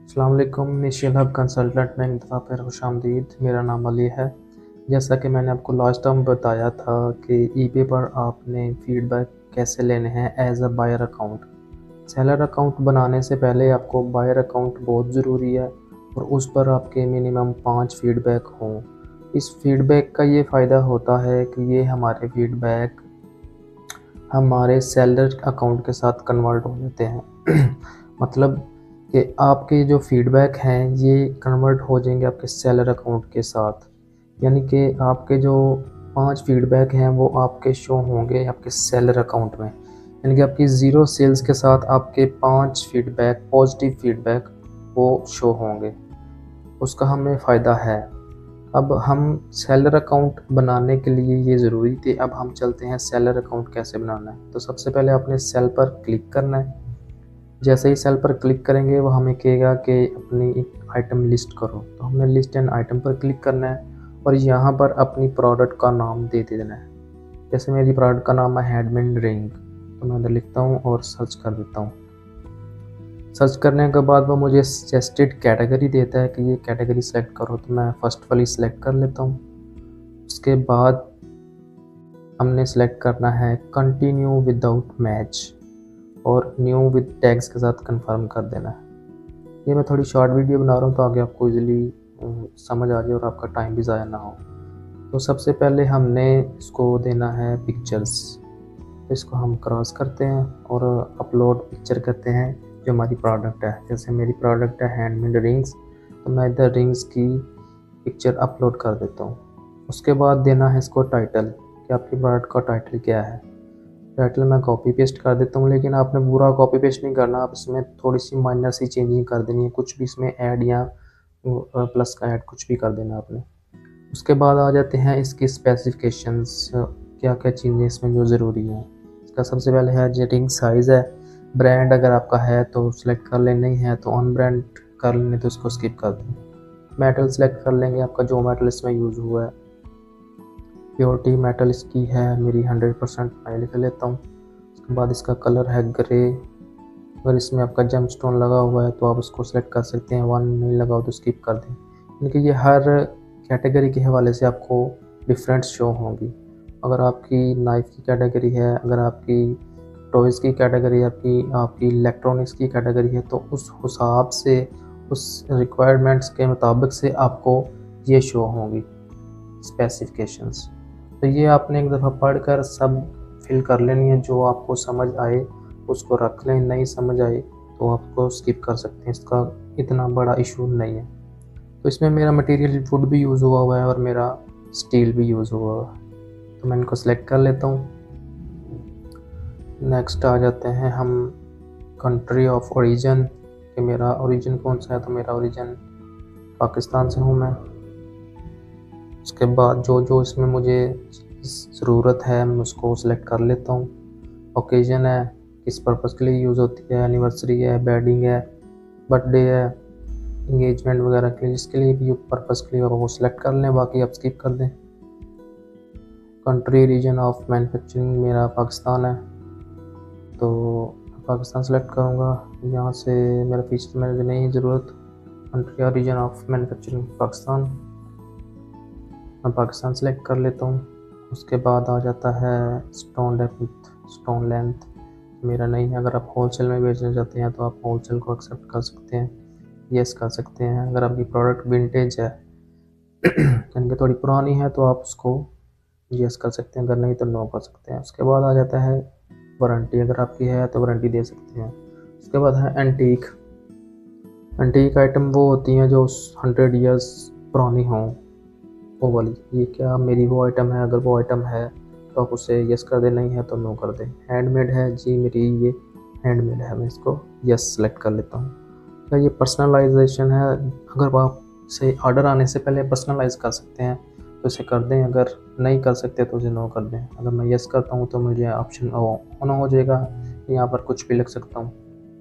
अस्सलाम वालेकुम। Initial hub consultant में एक दफ़ा फिर खुशामदीद। मेरा नाम अली है। जैसा कि मैंने आपको लास्ट टाइम बताया था कि ईबे पर आपने फ़ीडबैक कैसे लेने हैं as a buyer account. Seller account बनाने से पहले आपको बायर अकाउंट बहुत ज़रूरी है और उस पर आपके मिनिमम 5 फ़ीडबैक हों। इस फ़ीडबैक का ये फ़ायदा होता है कि ये हमारे फ़ीडबैक हमारे सेलर अकाउंट के साथ कन्वर्ट हो जाते हैं। मतलब कि आपके जो फ़ीडबैक हैं ये कन्वर्ट हो जाएंगे आपके सेलर अकाउंट के साथ। यानी कि आपके जो 5 फ़ीडबैक हैं वो आपके शो होंगे आपके सेलर अकाउंट में। यानी कि आपकी ज़ीरो सेल्स के साथ आपके 5 फ़ीडबैक पॉजिटिव फ़ीडबैक वो शो होंगे। उसका हमें फ़ायदा है। अब हम सेलर अकाउंट बनाने के लिए ये ज़रूरी थी। अब हम चलते हैं सेलर अकाउंट कैसे बनाना है। तो सबसे पहले आपने सेल पर क्लिक करना है। जैसे ही सेल पर क्लिक करेंगे वो हमें कहेगा कि अपनी एक आइटम लिस्ट करो। तो हमने लिस्ट एंड आइटम पर क्लिक करना है और यहाँ पर अपनी प्रोडक्ट का नाम दे देना है। जैसे मेरी प्रोडक्ट का नाम है हैंडमेड रिंग, तो मैं इधर लिखता हूँ और सर्च कर देता हूँ। सर्च करने के बाद वो मुझे सजेस्टेड कैटेगरी देता है कि ये कैटेगरी सेलेक्ट करो, तो मैं फ़र्स्ट वाली सेलेक्ट कर लेता हूँ। उसके बाद हमने सेलेक्ट करना है कंटिन्यू विदाउट मैच और न्यू विद टैग्स के साथ कंफर्म कर देना है। ये मैं थोड़ी शॉर्ट वीडियो बना रहा हूँ ताकि आपको इजीली समझ आ जाए और आपका टाइम भी ज़ाया ना हो। तो सबसे पहले हमने इसको देना है पिक्चर्स। इसको हम क्रॉस करते हैं और अपलोड पिक्चर करते हैं जो हमारी प्रोडक्ट है। जैसे मेरी प्रोडक्ट है हैंडमेड रिंग्स, तो मैं इधर रिंग्स की पिक्चर अपलोड कर देता हूँ। उसके बाद देना है इसको टाइटल कि आपकी प्रोडक्ट का टाइटल क्या है। टाइटल मैं कॉपी पेस्ट कर देता हूँ, लेकिन आपने पूरा कॉपी पेस्ट नहीं करना, आप इसमें थोड़ी सी माइनर सी चेंजिंग कर देनी है। कुछ भी इसमें ऐड या प्लस का ऐड कुछ भी कर देना आपने। उसके बाद आ जाते हैं इसकी स्पेसिफिकेशंस, क्या क्या चीज़ें इसमें जो ज़रूरी हैं। इसका सबसे पहले है जो रिंग साइज़ है। ब्रांड अगर आपका है तो सिलेक्ट कर लें, नहीं है तो ऑन ब्रांड कर लें, तो उसको स्किप कर दें। मेटल सेलेक्ट कर लेंगे, आपका जो मेटल इसमें यूज़ हुआ है। प्योरिटी मेटल इसकी है मेरी 100%, मैं लिख लेता हूँ। उसके बाद इसका कलर है ग्रे। अगर इसमें आपका जेम स्टोन लगा हुआ है तो आप उसको सेलेक्ट कर सकते हैं, वन नहीं लगा हो तो स्किप कर दें। यानी कि ये हर कैटेगरी के हवाले से आपको डिफरेंट शो होंगी। अगर आपकी नाइफ़ की कैटेगरी है, अगर आपकी टॉयज़ की कैटेगरी, आपकी आपकी इलेक्ट्रॉनिक्स की कैटेगरी है, तो उस हिसाब से उस रिक्वायरमेंट्स के मुताबिक से आपको ये शो होंगी स्पेसिफिकेशंस। तो ये आपने एक दफ़ा पढ़कर सब फिल कर लेनी है। जो आपको समझ आए उसको रख लें, नहीं समझ आए तो आपको स्किप कर सकते हैं। इसका इतना बड़ा इशू नहीं है। तो इसमें मेरा मटेरियल वुड भी यूज़ हुआ है और मेरा स्टील भी यूज़ हुआ है। तो मैं इनको सेलेक्ट कर लेता हूँ। नेक्स्ट आ जाते हैं हम कंट्री ऑफ ओरिजिन कि मेरा ओरिजिन कौन सा है। तो मेरा ओरिजिन पाकिस्तान से हूँ मैं। उसके बाद जो जो इसमें मुझे ज़रूरत है मैं उसको सेलेक्ट कर लेता हूँ। ओकेजन है, किस पर्पज़ के लिए यूज़ होती है, एनिवर्सरी है, वेडिंग है, बर्थडे है, इंगेजमेंट वगैरह के लिए, जिसके लिए भी पर्पज़ के लिए वो सेलेक्ट कर लें, बाकी आप स्किप कर दें। कंट्री रीजन ऑफ मैन्युफैक्चरिंग मेरा पाकिस्तान है, तो पाकिस्तान सेलेक्ट करूँगा। यहाँ से मेरा फीचर में नहीं ज़रूरत। कंट्री और रीजन ऑफ मैन्युफैक्चरिंग पाकिस्तान, मैं पाकिस्तान सेलेक्ट कर लेता हूँ। उसके बाद आ जाता है स्टोन डेप्थ, स्टोन लेंथ मेरा नहीं है। अगर आप होलसेल में बेचना चाहते हैं तो आप होलसेल को एक्सेप्ट कर सकते हैं, येस कर सकते हैं। अगर आपकी प्रोडक्ट विंटेज है यानी कि थोड़ी पुरानी है तो आप उसको येस कर सकते हैं, अगर नहीं तो नो कर सकते हैं। उसके बाद आ जाता है वारंटी, अगर आपकी है तो वारंटी दे सकते हैं। उसके बाद है एंटीक। एंटीक आइटम वो होती हैं जो 100 ईयर्स पुरानी हों, वो वाली। ये क्या मेरी वो आइटम है, अगर वो आइटम है तो आप उसे यस कर दें, नहीं है तो नो कर दें। हैंडमेड है जी, मेरी ये हैंडमेड है, मैं इसको यस सेलेक्ट कर लेता हूँ। क्या ये पर्सनलाइजेशन है, अगर आप इसे ऑर्डर आने से पहले पर्सनलाइज कर सकते हैं तो इसे कर दें, अगर नहीं कर सकते तो इसे नो कर दें। अगर मैं यस करता हूँ तो मुझे ऑप्शन ऑन हो जाएगा, यहाँ पर कुछ भी लिख सकता हूँ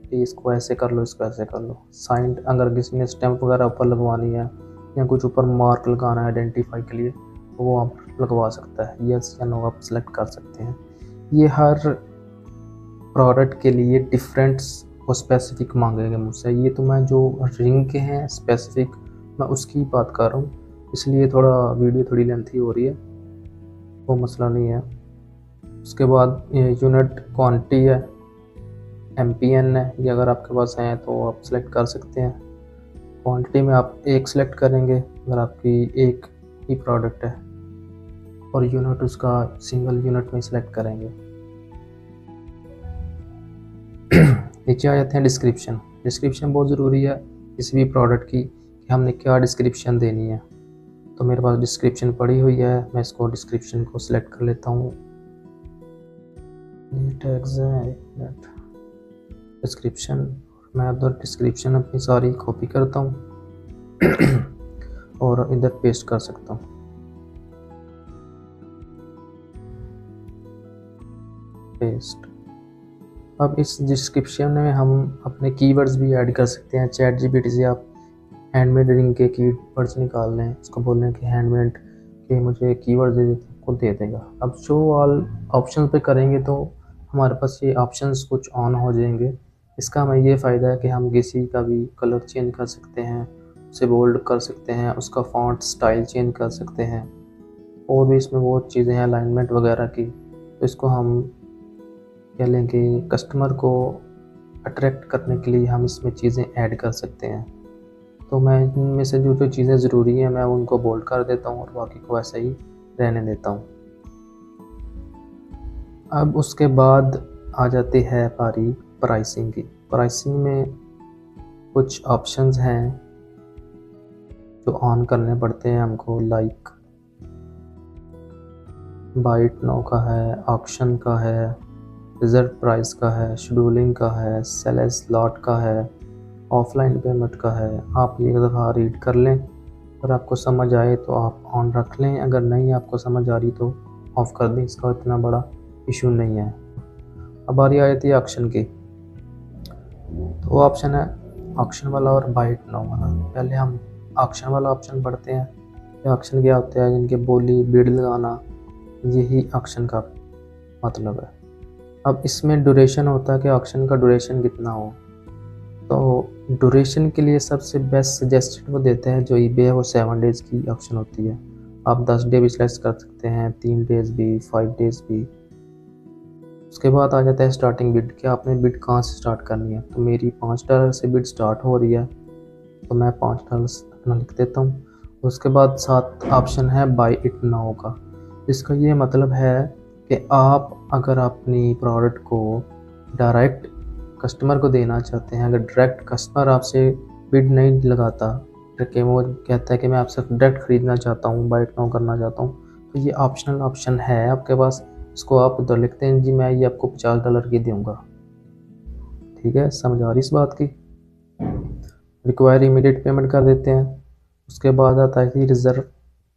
कि इसको ऐसे कर लो, इसको ऐसे कर लो। साइंड, अगर किसी ने स्टैंप वगैरह ऊपर लगवानी है या कुछ ऊपर मार्क लगाना है आइडेंटिफाई के लिए, तो वो आप लगवा सकता है। यस या नो आप सेलेक्ट कर सकते हैं। ये हर प्रोडक्ट के लिए डिफरेंट वो स्पेसिफिक मांगेंगे मुझसे। ये तो मैं जो रिंग के हैं स्पेसिफिक, मैं उसकी बात कर रहा हूँ, इसलिए थोड़ा वीडियो थोड़ी लेंथी हो रही है, वो मसला नहीं है। उसके बाद यूनिट क्वांटिटी है, MPN है, ये अगर आपके पास हैं तो आप सेलेक्ट कर सकते हैं। क्वांटिटी में आप एक सेलेक्ट करेंगे अगर आपकी एक ही प्रोडक्ट है, और यूनिट उसका सिंगल यूनिट में सेलेक्ट करेंगे। नीचे आ जाते हैं डिस्क्रिप्शन। डिस्क्रिप्शन बहुत ज़रूरी है किसी भी प्रोडक्ट की, कि हमने क्या डिस्क्रिप्शन देनी है। तो मेरे पास डिस्क्रिप्शन पड़ी हुई है, मैं इसको डिस्क्रिप्शन को सिलेक्ट कर लेता हूँ। डिस्क्रिप्शन, मैं उधर डिस्क्रिप्शन अपनी सारी कॉपी करता हूँ और इधर पेस्ट कर सकता हूँ। पेस्ट। अब इस डिस्क्रिप्शन में हम अपने कीवर्ड्स भी ऐड कर सकते हैं। ChatGPT से आप हैंडमेड रिंग के कीवर्ड्स निकाल लें, उसको बोलें कि हैंडमेड के मुझे कीवर्ड दे देते, को दे देगा। अब शो ऑल ऑप्शन पे करेंगे तो हमारे पास ये ऑप्शंस कुछ ऑन हो जाएंगे। इसका हमें ये फ़ायदा है कि हम किसी का भी कलर चेंज कर सकते हैं, उसे बोल्ड कर सकते हैं, उसका फॉन्ट स्टाइल चेंज कर सकते हैं, और भी इसमें बहुत चीज़ें हैं अलाइनमेंट वगैरह की। तो इसको हम कह लें कि कस्टमर को अट्रैक्ट करने के लिए हम इसमें चीज़ें ऐड कर सकते हैं। तो मैं इनमें से जो जो चीज़ें ज़रूरी हैं मैं उनको बोल्ड कर देता हूँ और बाकी को ऐसे ही रहने देता हूँ। अब उसके बाद आ जाती है बारी प्राइसिंग की। प्राइसिंग में कुछ ऑप्शंस हैं जो ऑन करने पड़ते हैं हमको, लाइक बाय इट नाउ का है, ऑक्शन का है, रिजर्व प्राइस का है, शेड्यूलिंग का है, सेल एज लॉट का है, ऑफलाइन पेमेंट का है। आप ये एक दफ़ा रीड कर लें, अगर आपको समझ आए तो आप ऑन रख लें, अगर नहीं आपको समझ आ रही तो ऑफ़ कर दें, इसका इतना बड़ा इशू नहीं है। अब बारी आ जाती है ऑक्शन की। तो वो ऑप्शन है ऑक्शन वाला और बाय इट नाउ वाला। पहले हम ऑक्शन वाला ऑप्शन पढ़ते हैं। ये ऑक्शन क्या होता है? जिनके बोली बिड लगाना, यही ऑक्शन का मतलब है। अब इसमें ड्यूरेशन होता है कि ऑक्शन का ड्यूरेशन कितना हो। तो ड्यूरेशन के लिए सबसे बेस्ट सजेस्टेड वो देते हैं जो eBay है, वो 7 डेज़ की ऑप्शन होती है। आप 10 डे भी सिलेक्ट कर सकते हैं, 3 डेज़ भी, 5 डेज़ भी। उसके बाद आ जाता है स्टार्टिंग बिड, कि आपने बिड कहाँ से स्टार्ट करनी है। तो मेरी $5 से बिड स्टार्ट हो रही है, तो मैं $5 अपना लिख देता हूँ। उसके बाद 7 ऑप्शन है बाय इट नाउ का। इसका ये मतलब है कि आप अगर अपनी प्रोडक्ट को डायरेक्ट कस्टमर को देना चाहते हैं, अगर डायरेक्ट कस्टमर आपसे बिड नहीं लगाता, कि वो कहता है कि मैं आपसे डायरेक्ट ख़रीदना चाहता हूँ, बाय इट नाउ करना चाहता हूँ, तो ये ऑप्शनल ऑप्शन है आपके पास। इसको आप उधर लिखते हैं, जी मैं ये आपको $50 की दूँगा। ठीक है, समझ आ रही इस बात की? रिक्वायर इमीडिएट पेमेंट कर देते हैं। उसके बाद आता है रिज़र्व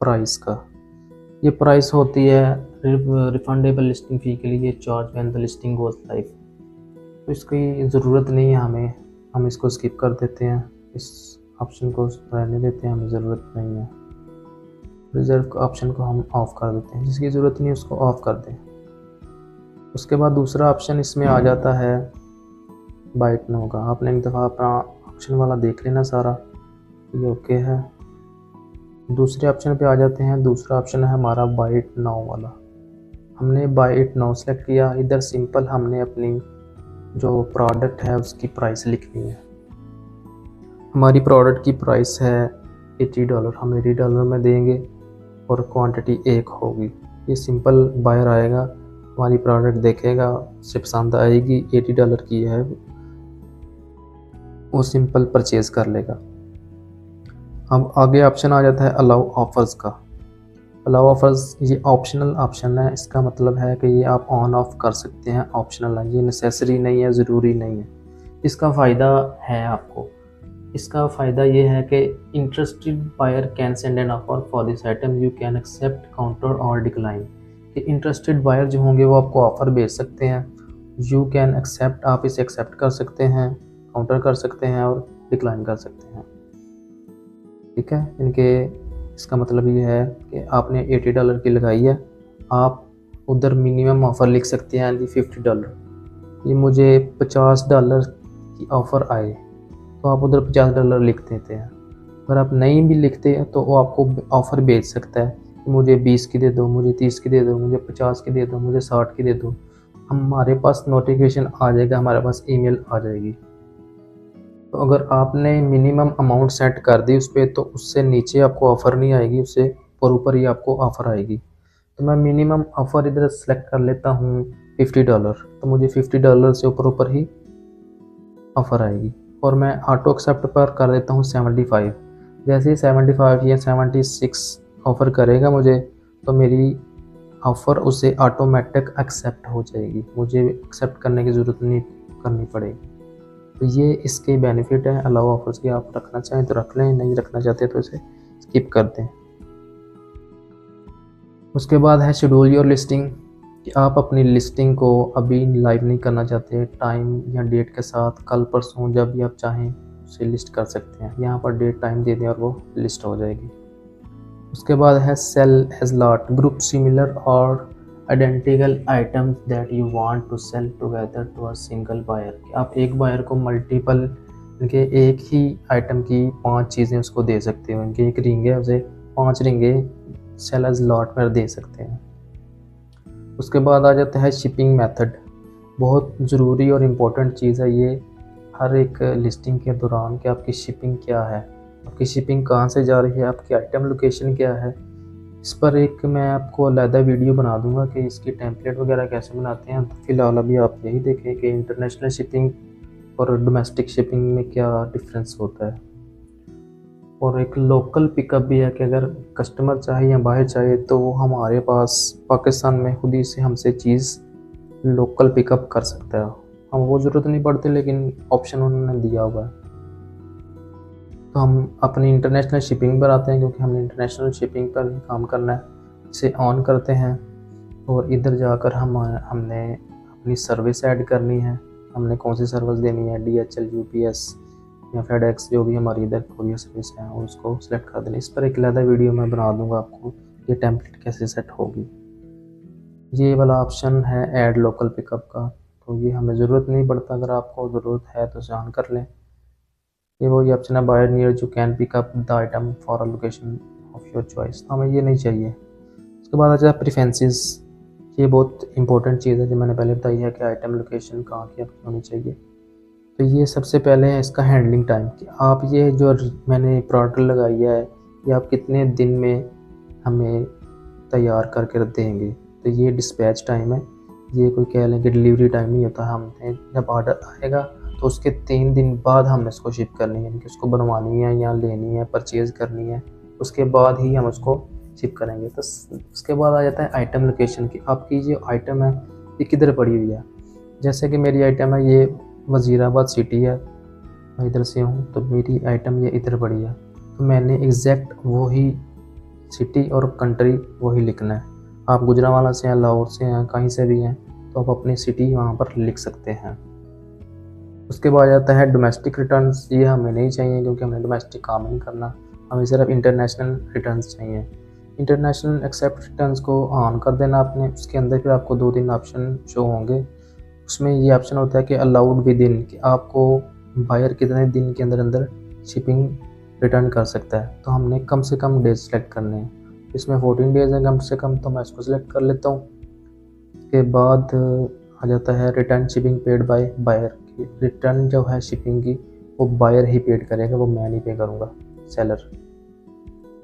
प्राइस का। ये प्राइस होती है रिफंडेबल लिस्टिंग फ़ी के लिए, charge when the listing goes live. तो इसकी ज़रूरत नहीं है हमें, हम इसको स्किप कर देते हैं, इस ऑप्शन को रहने देते हैं, हमें ज़रूरत नहीं है। रिज़र्व ऑप्शन को हम ऑफ़ कर देते हैं, जिसकी ज़रूरत नहीं उसको ऑफ़ कर दें। उसके बाद दूसरा ऑप्शन इसमें आ जाता है बाय इट नाउ का। आपने एक दफ़ा अपना ऑप्शन वाला देख लेना सारा, ये ओके है। दूसरे ऑप्शन पे आ जाते हैं। दूसरा ऑप्शन है हमारा बाय इट नाउ वाला। हमने बाय इट नाउ सेलेक्ट किया। इधर सिंपल हमने अपनी जो प्रोडक्ट है उसकी प्राइस लिखनी है। हमारी प्रोडक्ट की प्राइस है $80, हम $80 में देंगे और क्वांटिटी 1 होगी। ये सिंपल बायर आएगा, हमारी प्रोडक्ट देखेगा, उसे पसंद आएगी, $80 की है, वो सिंपल परचेज़ कर लेगा। अब आगे ऑप्शन आ जाता है अलाउ ऑफर्स का। अलाउ ऑफर्स ये ऑप्शनल ऑप्शन है। इसका मतलब है कि ये आप ऑन ऑफ कर सकते हैं, ऑप्शनल है, ये नेसेसरी नहीं है, ज़रूरी नहीं है। इसका फ़ायदा है आपको, इसका फ़ायदा ये है कि interested buyer can send an offer for this item, you can accept, counter और डिक्लाइन। कि इंटरेस्टेड बायर जो होंगे वो आपको ऑफ़र भेज सकते हैं। यू कैन एक्सेप्ट, आप इसे एक्सेप्ट कर सकते हैं, काउंटर कर सकते हैं और डिक्लाइन कर सकते हैं। ठीक है, इनके इसका मतलब ये है कि आपने $80 की लगाई है, आप उधर मिनिमम ऑफ़र लिख सकते हैं $50। ये मुझे $50 कि ऑफ़र आए, तो आप उधर $50 लिख देते हैं। अगर आप नहीं भी लिखते हैं तो वो आपको ऑफ़र भेज सकता है कि मुझे 20 की दे दो, मुझे 30 की दे दो, मुझे 50 की दे दो, मुझे 60 की दे दो। हमारे पास नोटिफिकेशन आ जाएगा, हमारे पास ईमेल आ जाएगी। तो अगर आपने मिनिमम अमाउंट सेट कर दी उस पे, तो उससे नीचे आपको ऑफ़र नहीं आएगी, उससे ऊपर ही आपको ऑफ़र आएगी। तो मैं मिनिमम ऑफ़र इधर सेलेक्ट कर लेता हूँ $50, तो मुझे $50 से ऊपर ही ऑफ़र आएगी। और मैं ऑटो एक्सेप्ट पर कर देता हूँ 75। जैसे ही 75 या 76 ऑफ़र करेगा मुझे, तो मेरी ऑफ़र उसे ऑटोमेटिक एक्सेप्ट हो जाएगी, मुझे एक्सेप्ट करने की ज़रूरत नहीं करनी पड़ेगी। तो ये इसके बेनिफिट हैं अलाउ ऑफर्स के। आप रखना चाहें तो रख लें, नहीं रखना चाहते तो इसे स्किप कर दें। उसके बाद है शेड्यूल योर लिस्टिंग, कि आप अपनी लिस्टिंग को अभी लाइव नहीं करना चाहते, टाइम या डेट के साथ कल परसों जब भी आप चाहें उसे लिस्ट कर सकते हैं। यहाँ पर डेट टाइम दे दें और वो लिस्ट हो जाएगी। उसके बाद है sell as lot, group similar और identical items that you want to sell together to a single buyer. आप एक बायर को मल्टीपल इनके एक ही आइटम की 5 चीज़ें उसको दे सकते हो। इनके एक रिंग है, उसे 5 रिंगें सेल एज लॉट पर दे सकते हैं। उसके बाद आ जाता है शिपिंग मेथड, बहुत ज़रूरी और इम्पोर्टेंट चीज़ है ये हर एक लिस्टिंग के दौरान, कि आपकी शिपिंग क्या है, आपकी शिपिंग कहाँ से जा रही है, आपकी आइटम लोकेशन क्या है। इस पर एक मैं आपको अलग वीडियो बना दूंगा कि इसकी टेम्पलेट वगैरह कैसे बनाते हैं। तो फ़िलहाल अभी आप यही देखें कि इंटरनेशनल शिपिंग और डोमेस्टिक शिपिंग में क्या डिफरेंस होता है। और एक लोकल पिकअप भी है कि अगर कस्टमर चाहे या बाहर चाहे तो वो हमारे पास पाकिस्तान में खुद ही से हमसे चीज़ लोकल पिकअप कर सकता है। हम वो ज़रूरत नहीं पड़ती, लेकिन ऑप्शन उन्होंने दिया हुआ है। तो हम अपनी इंटरनेशनल शिपिंग पर आते हैं, क्योंकि हमने इंटरनेशनल शिपिंग पर ही काम करना है। इसे ऑन करते हैं और इधर जाकर हमने अपनी सर्विस ऐड करनी है। हमने कौन सी सर्विस देनी है, DHL, UPS या FedEx, जो भी हमारी इधर कोरियर सर्विस है, और उसको सिलेक्ट कर देना। इस पर एक अलग वीडियो मैं बना दूंगा आपको, ये टेम्पलेट कैसे सेट होगी। ये वाला ऑप्शन है ऐड लोकल पिकअप का, तो ये हमें ज़रूरत नहीं पड़ता, अगर आपको ज़रूरत है तो इसे ऑन कर लें। ये वही ऑप्शन है buyer near you can pick up the item for a location of your choice, हमें ये नहीं चाहिए। उसके बाद आ जाए प्रेफरेंसेस, ये बहुत इंपॉर्टेंट चीज़ है जो मैंने पहले बताई है कि आइटम लोकेशन कहाँ की आपकी होनी चाहिए। तो ये सबसे पहले है इसका हैंडलिंग टाइम, कि आप ये जो मैंने प्रोडक्ट लगाई है ये आप कितने दिन में हमें तैयार करके देंगे। तो ये डिस्पैच टाइम है, ये कोई कह लें कि डिलीवरी टाइम नहीं होता। हमने जब ऑर्डर आएगा तो उसके 3 दिन बाद हमने इसको शिप करनी है, यानी कि उसको बनवानी है या लेनी है, परचेज़ करनी है, उसके बाद ही हम उसको शिप करेंगे। तो उसके बाद आ जाता है आइटम लोकेशन की, आपकी जो आइटम है ये किधर पड़ी हुई है। जैसे कि मेरी आइटम है ये वज़ीराबाद सिटी है, मैं इधर से हूँ, तो मेरी आइटम ये इधर पड़ी है। तो मैंने एग्जैक्ट वही सिटी और कंट्री वही लिखना है। आप गुजरांवाला से हैं, लाहौर से हैं, कहीं से भी हैं, तो आप अपनी सिटी वहाँ पर लिख सकते हैं। उसके बाद आता है डोमेस्टिक रिटर्न्स, ये हमें नहीं चाहिए क्योंकि हमें डोमेस्टिक काम नहीं करना, हमें सिर्फ इंटरनेशनल रिटर्न्स चाहिए। इंटरनेशनल एक्सेप्ट रिटर्न्स को ऑन कर देना आपने। उसके अंदर फिर आपको 2-3 ऑप्शन शो होंगे, उसमें ये ऑप्शन होता है कि अलाउड विद इन, कि आपको बायर कितने दिन के अंदर अंदर शिपिंग रिटर्न कर सकता है। तो हमने कम से कम डेज सेलेक्ट करने हैं, इसमें 14 डेज़ हैं कम से कम, तो मैं इसको सिलेक्ट कर लेता हूँ। उसके बाद आ जाता है return shipping paid by buyer, return जो है शिपिंग की वो बायर ही पेड करेगा, वो मैं नहीं पे करूँगा, सेलर।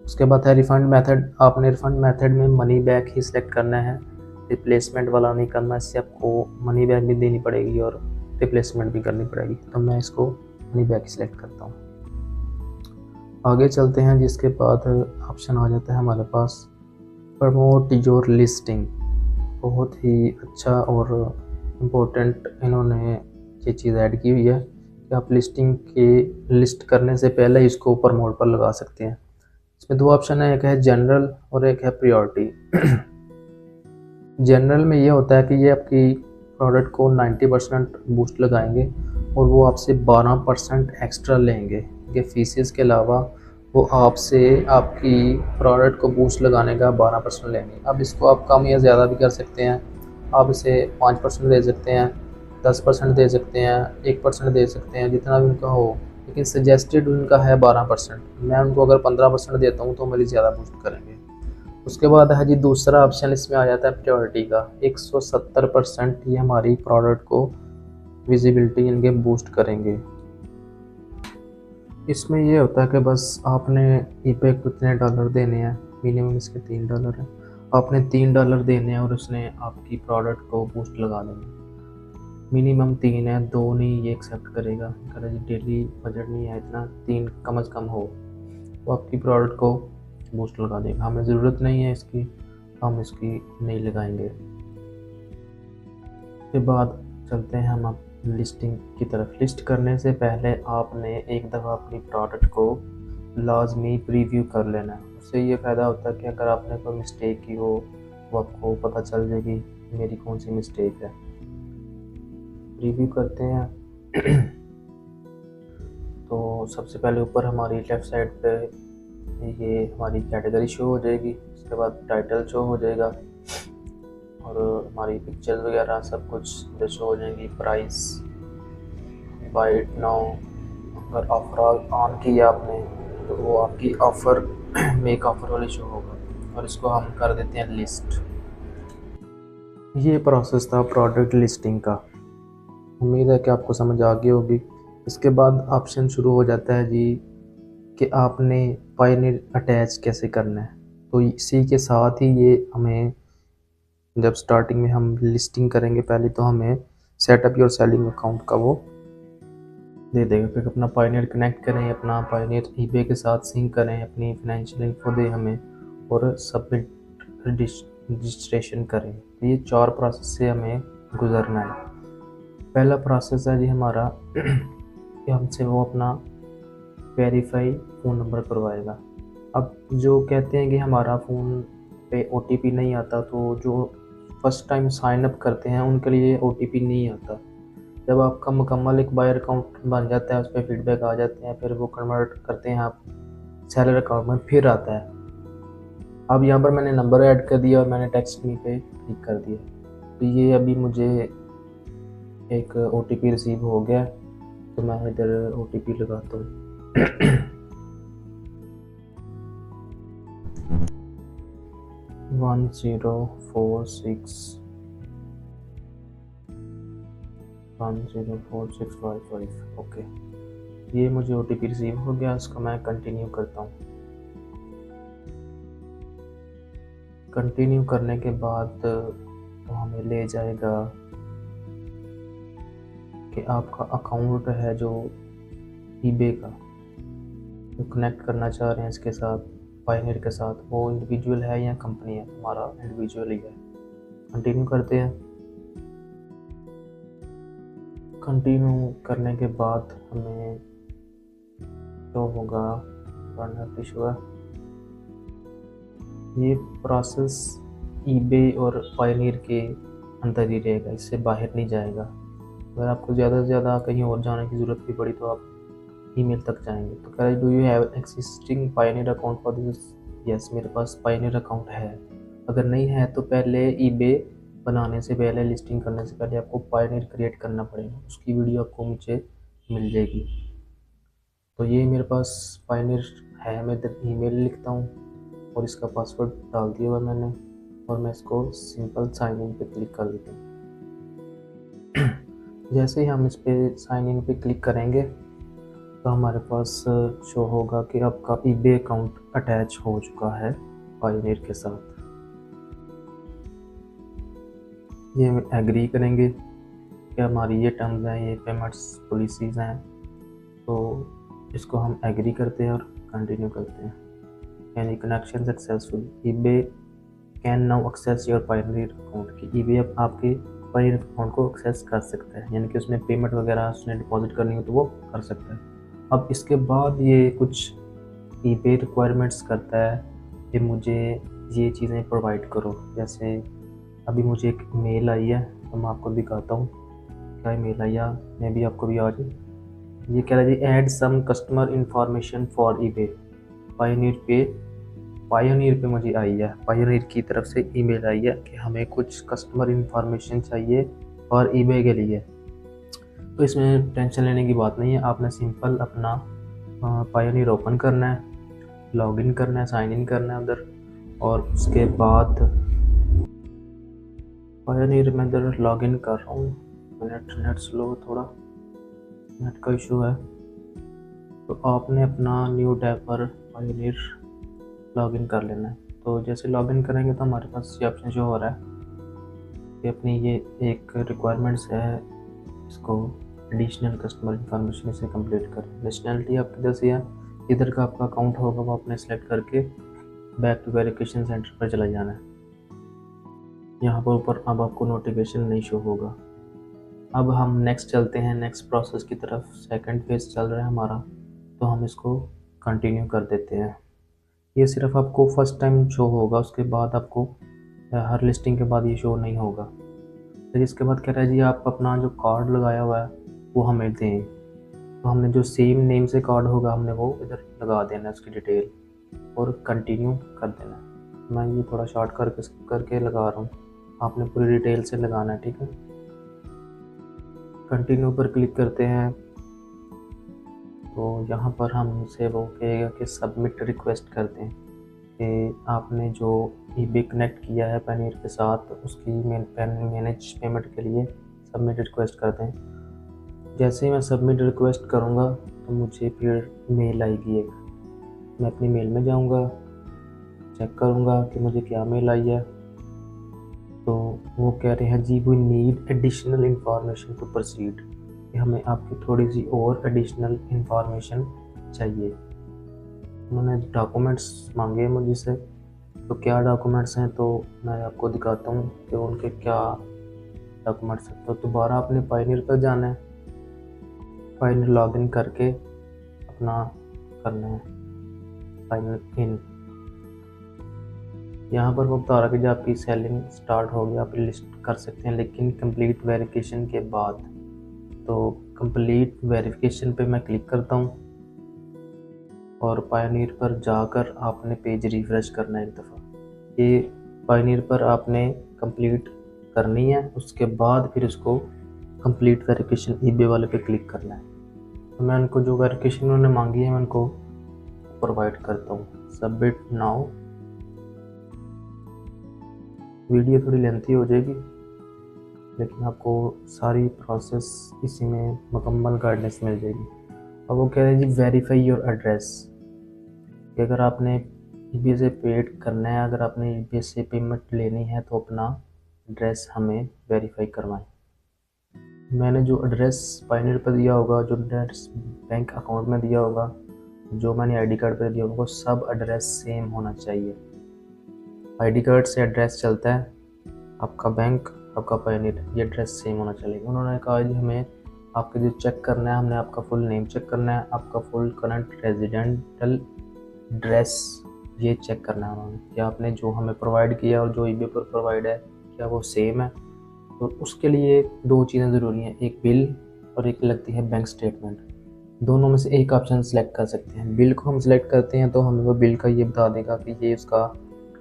उसके बाद है रिफ़ंड मेथड, आपने रिफ़ंड मेथड में मनी बैक ही सिलेक्ट करना है, रिप्लेसमेंट वाला नहीं करना, इससे आपको मनी बैक भी देनी पड़ेगी और रिप्लेसमेंट भी करनी पड़ेगी। तो मैं इसको मनी बैक ही सिलेक्ट करता हूँ। आगे चलते हैं, जिसके बाद ऑप्शन आ जाता है हमारे पास प्रमोट योर लिस्टिंग। बहुत ही अच्छा और इम्पोर्टेंट इन्होंने ये चीज़ ऐड की हुई है कि आप लिस्टिंग के लिस्ट करने से पहले इसको प्रमोट पर लगा सकते हैं। इसमें 2 ऑप्शन है, एक है जनरल और एक है प्रायोरिटी। जनरल में ये होता है कि ये आपकी प्रोडक्ट को 90% बूस्ट लगाएंगे और वो आपसे 12% एक्स्ट्रा लेंगे, ये फीसेस के अलावा वो आपसे आपकी प्रोडक्ट को बूस्ट लगाने का 12% लेंगे। अब इसको आप कम या ज़्यादा भी कर सकते हैं, आप इसे 5% ले सकते हैं, 10% दे सकते हैं, 1% दे सकते हैं, जितना भी उनका हो, लेकिन सजेस्टेड उनका है 12%। मैं उनको अगर 15% देता हूँ तो मेरी ज़्यादा बूस्ट करेंगे। उसके बाद है जी दूसरा ऑप्शन इसमें आ जाता है प्रायोरिटी का। 170% ये हमारी प्रोडक्ट को विजिबिलिटी इनके बूस्ट करेंगे। इसमें ये होता है कि बस आपने ईबे को कितने डॉलर देने हैं, मिनिमम इसके $3 है। आपने $3 देने हैं और उसने आपकी प्रोडक्ट को बूस्ट लगा देना। मिनिमम 3 है, 2 नहीं ये एक्सेप्ट करेगा। कह जी डेली बजट नहीं है इतना, 3 कम से कम हो, तो आपकी प्रोडक्ट को बूस्ट लगा देगा। हमें ज़रूरत नहीं है इसकी, हम इसकी नहीं लगाएंगे। के बाद चलते हैं हम लिस्टिंग की तरफ। लिस्ट करने से पहले आपने एक दफ़ा अपनी प्रोडक्ट को लाजमी प्रीव्यू कर लेना है। उससे ये फ़ायदा होता है कि अगर आपने कोई मिस्टेक की हो तो आपको पता चल जाएगी मेरी कौन सी मिस्टेक है। प्रीव्यू करते हैं तो सबसे पहले ऊपर हमारी लेफ़्ट साइड पे ये हमारी कैटेगरी शो हो जाएगी। उसके बाद टाइटल शो हो जाएगा और हमारी पिक्चर्स वगैरह सब कुछ शो हो जाएंगी। प्राइस, बाय इट नाउ, अगर ऑफर ऑन किया आपने तो वो आपकी ऑफ़र मेक ऑफ़र वाली शो होगा और इसको हम कर देते हैं लिस्ट। ये प्रोसेस था प्रोडक्ट लिस्टिंग का। उम्मीद है कि आपको समझ आ गई होगी। इसके बाद ऑप्शन शुरू हो जाता है जी कि आपने पायनियर अटैच कैसे करना है। तो इसी के साथ ही ये हमें जब स्टार्टिंग में हम लिस्टिंग करेंगे पहले तो हमें सेटअप योर सेलिंग अकाउंट का वो दे देगा। फिर अपना पायनियर कनेक्ट करें, अपना पायनियर ईबे के साथ सिंक करें, अपनी फाइनेंशियल इन्फो दे हमें और सबमिट रजिस्ट्रेशन करें। तो ये 4 प्रोसेस से हमें गुजरना है। पहला प्रोसेस है जी हमारा कि हमसे वो अपना वेरीफाई फ़ोन नंबर करवाएगा। अब जो कहते हैं कि हमारा फ़ोन पे OTP नहीं आता, तो जो फर्स्ट टाइम साइन अप करते हैं उनके लिए OTP नहीं आता। जब आपका मुकम्मल एक बायर अकाउंट बन जाता है, उस पर फीडबैक आ जाते हैं, फिर वो कन्वर्ट करते हैं आप सेलर अकाउंट में, फिर आता है। अब यहाँ पर मैंने नंबर ऐड कर दिया और मैंने टेक्स्ट मी पे क्लिक कर दिया, तो ये अभी मुझे एक OTP रिसीव हो गया। तो मैं इधर OTP लगाता हूँ 104655। ओके, ये मुझे OTP रिसीव हो गया। इसको मैं कंटिन्यू करता हूँ। कंटिन्यू करने के बाद तो हमें ले जाएगा कि आपका अकाउंट है जो ईबे का, जो कनेक्ट करना चाह रहे हैं इसके साथ, पायनियर के साथ, वो इंडिविजुअल है या कंपनी है। हमारा इंडिविजुअल ही है। कंटिन्यू करते हैं। कंटिन्यू करने के बाद हमें जो होगा इशू है। ये प्रोसेस ईबे और पायनियर के अंदर ही रहेगा, इससे बाहर नहीं जाएगा। अगर आपको ज़्यादा से ज़्यादा कहीं और जाने की ज़रूरत भी पड़ी तो आप ईमेल तक जाएंगे। तो कह रहे do you have existing Pioneer account for this. Yes, मेरे पास पायनियर अकाउंट है। अगर नहीं है तो पहले ईबे बनाने से पहले, लिस्टिंग करने से पहले आपको पायनियर क्रिएट करना पड़ेगा। उसकी वीडियो आपको नीचे मिल जाएगी। तो ये मेरे पास पायनियर है। मैं इधर ईमेल लिखता हूँ और इसका पासवर्ड डाल दिया हुआ मैंने, और मैं इसको सिंपल साइन इन पे क्लिक कर देता हूँ। जैसे ही हम इस पे साइन इन पे क्लिक करेंगे तो हमारे पास शो होगा कि आपका ईबे अकाउंट अटैच हो चुका है पायनियर के साथ। ये एग्री करेंगे कि हमारी ये टर्म्स हैं, ये पेमेंट्स पॉलिसीज़ हैं, तो इसको हम एग्री करते हैं और कंटिन्यू करते हैं। यानी connection successful, eBay can now access your Pioneer account की। ईबे अब आपके पायनियर अकाउंट को एक्सेस कर सकता है, यानी कि उसमें पेमेंट वगैरह उसने डिपॉजिट करनी हो तो वो कर सकता है। अब इसके बाद ये कुछ ईबे रिक्वायरमेंट्स करता है कि मुझे ये चीज़ें प्रोवाइड करो। जैसे अभी मुझे एक मेल आई है, तो मैं आपको दिखाता हूँ क्या मेल आई है, मैं भी आपको भी आ जाए। ये कह रहा है जी add some customer information for eBay. Payoneer पे मुझे आई है, पायनियर की तरफ से ईमेल आई है कि हमें कुछ कस्टमर इंफॉर्मेशन चाहिए और ईबे के लिए। तो इसमें टेंशन लेने की बात नहीं है। आपने सिंपल अपना पायोनियर ओपन करना है, लॉगिन करना है, साइन इन करना है उधर, और उसके बाद पायोनियर में इधर लॉगिन कर रहा हूँ। नेट स्लो, थोड़ा नेट का इशू है। तो आपने अपना न्यू टैब पर पायोनियर लॉगिन कर लेना है। तो जैसे लॉगिन करेंगे तो हमारे पास ये ऑप्शन शो हो रहा है कि अपनी ये एक रिक्वायरमेंट्स है, इसको एडिशनल कस्टमर इंफॉर्मेशन इसे कंप्लीट करें। नेशनलिटी आपकी किधर से है, इधर का आपका अकाउंट होगा वो आपने सेलेक्ट करके बैक टू वेरिफिकेशन सेंटर पर चला जाना है। यहाँ पर ऊपर अब आपको नोटिफिकेशन नहीं शो होगा। अब हम नेक्स्ट चलते हैं, नेक्स्ट प्रोसेस की तरफ। सेकंड फेज चल रहा है हमारा, तो हम इसको कंटिन्यू कर देते हैं। ये सिर्फ आपको फर्स्ट टाइम शो होगा, उसके बाद आपको हर लिस्टिंग के बाद ये शो नहीं होगा। फिर इसके बाद कह रहा है जी आप अपना जो कार्ड लगाया हुआ है वो हमें दें। तो हमने जो सेम नेम से कार्ड होगा हमने वो इधर लगा देना है, उसकी डिटेल, और कंटिन्यू कर देना है। मैं ये थोड़ा शॉर्ट करके लगा रहा हूँ, आपने पूरी डिटेल से लगाना है, ठीक है। कंटिन्यू पर क्लिक करते हैं तो यहाँ पर हमसे वो कहेगा कि सबमिट रिक्वेस्ट करते हैं कि आपने जो ईबे कनेक्ट किया है पायोनियर के साथ उसकी मैनेज पेमेंट के लिए सबमिट रिक्वेस्ट करते हैं। जैसे ही मैं सबमिट रिक्वेस्ट करूँगा तो मुझे फिर मेल आएगी एक। मैं अपनी मेल में जाऊँगा, चेक करूँगा कि मुझे क्या मेल आई है। तो वो कह रहे हैं जी we need additional information to proceed, कि हमें आपकी थोड़ी सी और एडिशनल इंफॉर्मेशन चाहिए। उन्होंने डॉक्यूमेंट्स मांगे मुझे से, तो क्या डॉक्यूमेंट्स हैं तो मैं आपको दिखाता हूँ कि उनके क्या डॉक्यूमेंट्स हैं। तो दोबारा अपने पायोनियर पर जाना है, पायोनियर लॉगिन करके अपना करना है पायोनियर इन। यहाँ पर वो बता रहा है कि जब आपकी सेलिंग स्टार्ट होगी आप लिस्ट कर सकते हैं, लेकिन कंप्लीट वेरिफिकेशन के बाद। तो कंप्लीट वेरिफिकेशन पे मैं क्लिक करता हूँ और पायोनियर पर जाकर आपने पेज रिफ्रेश करना है एक दफ़ा। ये पायोनियर पर आपने कंप्लीट करनी है, उसके बाद फिर उसको कंप्लीट वेरिफिकेशन ईबे वाले पे क्लिक करना है। तो मैं उनको जो वेरिफिकेशन उन्होंने मांगी है मैं उनको प्रोवाइड करता हूँ। Submit now. वीडियो थोड़ी लेंथी हो जाएगी, लेकिन आपको सारी प्रोसेस इसी में मुकम्मल गाइडेंस मिल जाएगी। अब वो कह रहे हैं जी वेरीफाई योर एड्रेस, कि अगर आपने ईबे से पेड करना है, अगर आपने ईबे से पेमेंट लेनी है तो अपना एड्रेस हमें वेरीफाई करवाएं। मैंने जो एड्रेस पायोनियर पर दिया होगा, जो एड्रेस बैंक अकाउंट में दिया होगा, जो मैंने आईडी कार्ड पर दिया होगा, सब एड्रेस सेम होना चाहिए। आईडी कार्ड से एड्रेस चलता है, आपका बैंक, आपका पायोनियर, ये एड्रेस सेम होना चाहिए। उन्होंने कहा जी हमें आपके जो चेक करना है, हमने आपका फुल नेम चेक करना है, आपका फुल करंट रेजिडेंटल एड्रेस ये चेक करना है उन्होंने, कि आपने जो हमें प्रोवाइड किया और जो ईबे पर प्रोवाइड है क्या वो सेम है। तो उसके लिए दो चीज़ें ज़रूरी हैं, एक बिल और एक लगती है बैंक स्टेटमेंट। दोनों में से एक ऑप्शन सेलेक्ट कर सकते हैं। बिल को हम सेलेक्ट करते हैं तो हमें वो बिल का ये बता देगा कि ये उसका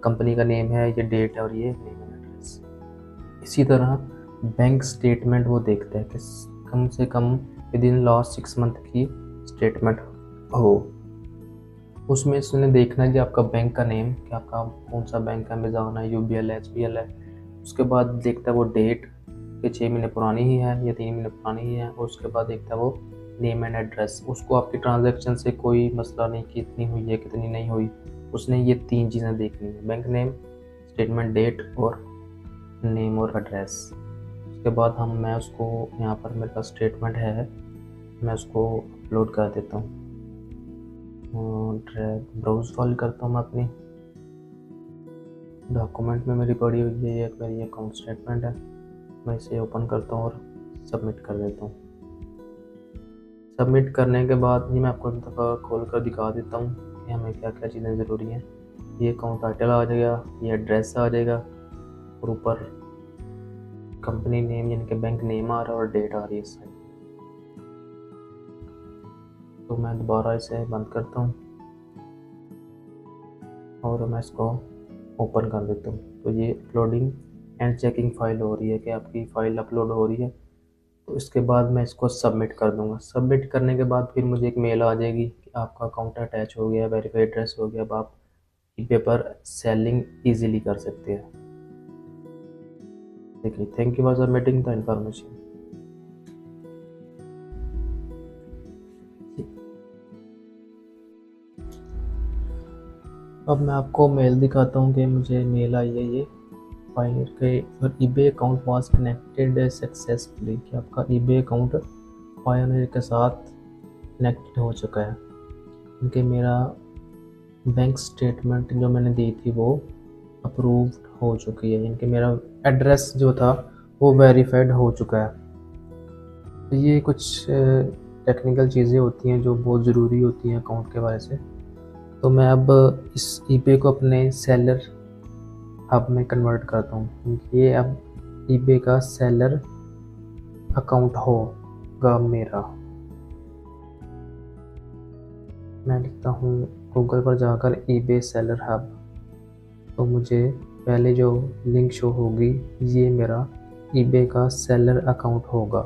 कंपनी का नेम है, ये डेट है और ये नेम एंड एड्रेस। इसी तरह बैंक स्टेटमेंट वो देखता है कि कम से come with in last 6 month की स्टेटमेंट हो। उसमें उसने देखना है कि आपका बैंक का नेम, कि आपका कौन सा बैंक है, अमेज़न है, यूबीएल है, एचबीएल है। उसके बाद देखता है वो डेट कि 6 महीने पुरानी ही है या 3 महीने पुरानी ही है, और उसके बाद देखता है वो नेम एंड एड्रेस। उसको आपकी ट्रांजैक्शन से कोई मसला नहीं कि इतनी हुई है कितनी नहीं हुई, उसने ये 3 चीज़ें देखनी है, बैंक नेम, स्टेटमेंट डेट और नेम और एड्रेस। उसके बाद मैं उसको यहाँ पर मेरे पास स्टेटमेंट है, मैं उसको अपलोड कर देता हूँ। ब्राउज फाइल करता हूँ मैं अपनी डॉक्यूमेंट में, मेरी पड़ी हुई है, एक मेरी अकाउंट स्टेटमेंट है। मैं इसे ओपन करता हूँ और सबमिट कर देता हूँ। सबमिट करने के बाद ये मैं आपको एक दफ़ा खोल कर दिखा देता हूँ कि हमें क्या क्या चीज़ें ज़रूरी हैं। ये अकाउंट टाइटल आ जाएगा, ये एड्रेस आ जाएगा, और ऊपर कंपनी नेम यानी कि बैंक नेम आ रहा है और डेट आ रही है इस साइड। तो मैं दोबारा इसे बंद करता हूँ और मैं इसको ओपन कर देता हूँ। तो ये अपलोडिंग एंड चेकिंग फ़ाइल हो रही है कि आपकी फ़ाइल अपलोड हो रही है। तो इसके बाद मैं इसको सबमिट कर दूंगा। सबमिट करने के बाद फिर मुझे एक मेल आ जाएगी कि आपका अकाउंट अटैच हो गया, वेरीफाइड एड्रेस हो गया, अब आप ईबे पर सेलिंग ईजिली कर सकते हैं। देखिए, thank you for submitting the information. अब मैं आपको मेल दिखाता हूँ कि मुझे मेल आई है ये पायोनियर के और eBay account was connected successfully, कि आपका ईबे अकाउंट पायोनियर के साथ कनेक्टेड हो चुका है। क्योंकि मेरा बैंक स्टेटमेंट जो मैंने दी थी वो अप्रूव्ड हो चुकी है, यानी कि मेरा एड्रेस जो था वो वेरीफाइड हो चुका है। तो ये कुछ टेक्निकल चीज़ें होती हैं जो बहुत ज़रूरी होती हैं अकाउंट के बारे से। तो मैं अब इस ईबे को अपने सेलर हब में कन्वर्ट करता हूँ, क्योंकि ये अब ईबे का सेलर अकाउंट होगा मेरा। मैं लिखता हूँ गूगल पर जाकर ईबे सेलर हब, तो मुझे पहले जो लिंक शो होगी ये मेरा ईबे का सेलर अकाउंट होगा।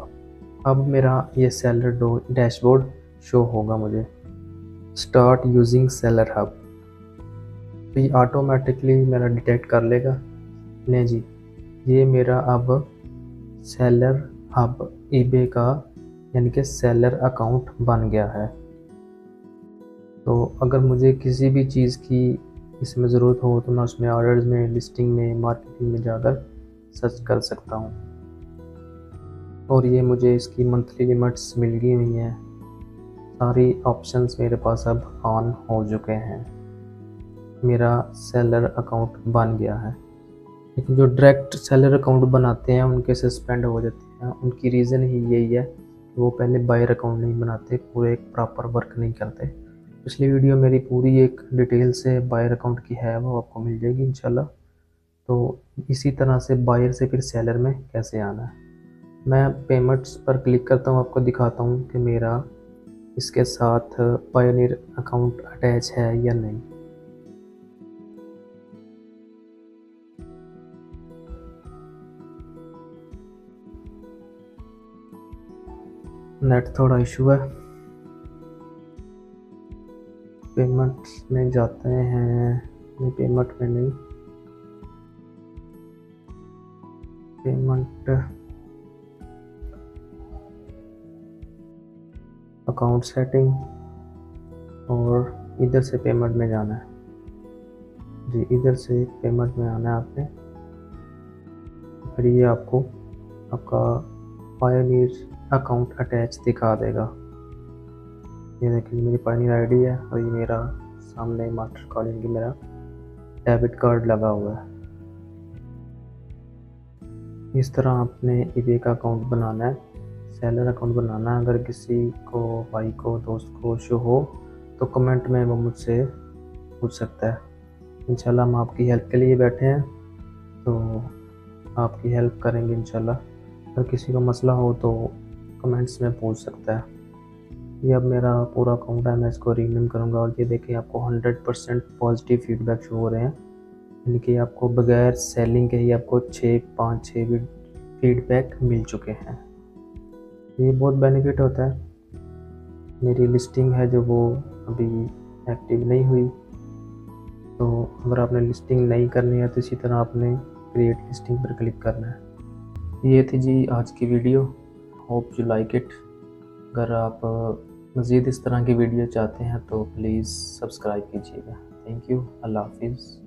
अब मेरा ये सेलर डैशबोर्ड शो होगा मुझे, स्टार्ट यूजिंग सेलर हब। तो ये ऑटोमेटिकली मेरा डिटेक्ट कर लेगा, ले जी ये मेरा अब सेलर हब ईबे का यानी कि सेलर अकाउंट बन गया है। तो अगर मुझे किसी भी चीज़ की इसमें ज़रूरत हो तो मैं उसमें ऑर्डर्स में, लिस्टिंग में, मार्केटिंग में जाकर सर्च कर सकता हूँ। और ये मुझे इसकी मंथली लिमिट्स मिल गई हुई हैं, सारी ऑप्शंस मेरे पास अब ऑन हो चुके हैं, मेरा सेलर अकाउंट बन गया है। लेकिन जो डायरेक्ट सेलर अकाउंट बनाते हैं उनके सस्पेंड हो जाते हैं, उनकी रीज़न ही यही है कि वो पहले बायर अकाउंट नहीं बनाते, पूरे एक प्रॉपर वर्क नहीं करते। पिछली वीडियो मेरी पूरी एक डिटेल से बायर अकाउंट की है, वो आपको मिल जाएगी इंशाल्लाह। तो इसी तरह से बायर से फिर सेलर में कैसे आना है, मैं पेमेंट्स पर क्लिक करता हूँ, आपको दिखाता हूँ कि मेरा इसके साथ पायोनियर अकाउंट अटैच है या नहीं। नेट थोड़ा इशू है, पेमेंट्स में जाते हैं, नहीं पेमेंट में नहीं, पेमेंट अकाउंट सेटिंग और इधर से पेमेंट में जाना है जी, इधर से पेमेंट में आना है आपने। फिर ये आपको आपका पायोनियर अकाउंट अटैच दिखा देगा। ये देखिए मेरी पायोनियर आईडी है और ये मेरा सामने मास्टर कार्ड यानी कि मेरा डेबिट कार्ड लगा हुआ है। इस तरह आपने ईबे का अकाउंट बनाना है, सेलर अकाउंट बनाना है। अगर किसी को, भाई को, दोस्त को इशू हो तो कमेंट में वो मुझसे पूछ सकता है। इंशाल्लाह हम आपकी हेल्प के लिए बैठे हैं, तो आपकी हेल्प करेंगे इंशाल्लाह। अगर किसी को मसला हो तो कमेंट्स में पूछ सकता है। ये अब मेरा पूरा अकाउंट है, मैं इसको रीनेम करूँगा और ये देखिए आपको 100% पॉजिटिव फीडबैक शो हो रहे हैं, यानी कि आपको बगैर सेलिंग के ही आपको 5-6 फीडबैक मिल चुके हैं। ये बहुत बेनिफिट होता है। मेरी लिस्टिंग है जो वो अभी एक्टिव नहीं हुई, तो अगर आपने लिस्टिंग नहीं करनी है तो इसी तरह आपने क्रिएट लिस्टिंग पर क्लिक करना है। ये थी जी आज की video, hope you like it. अगर आप मज़ीद इस तरह की वीडियो चाहते हैं तो प्लीज़ सब्सक्राइब कीजिएगा। थैंक यू, अल्लाह हाफिज़।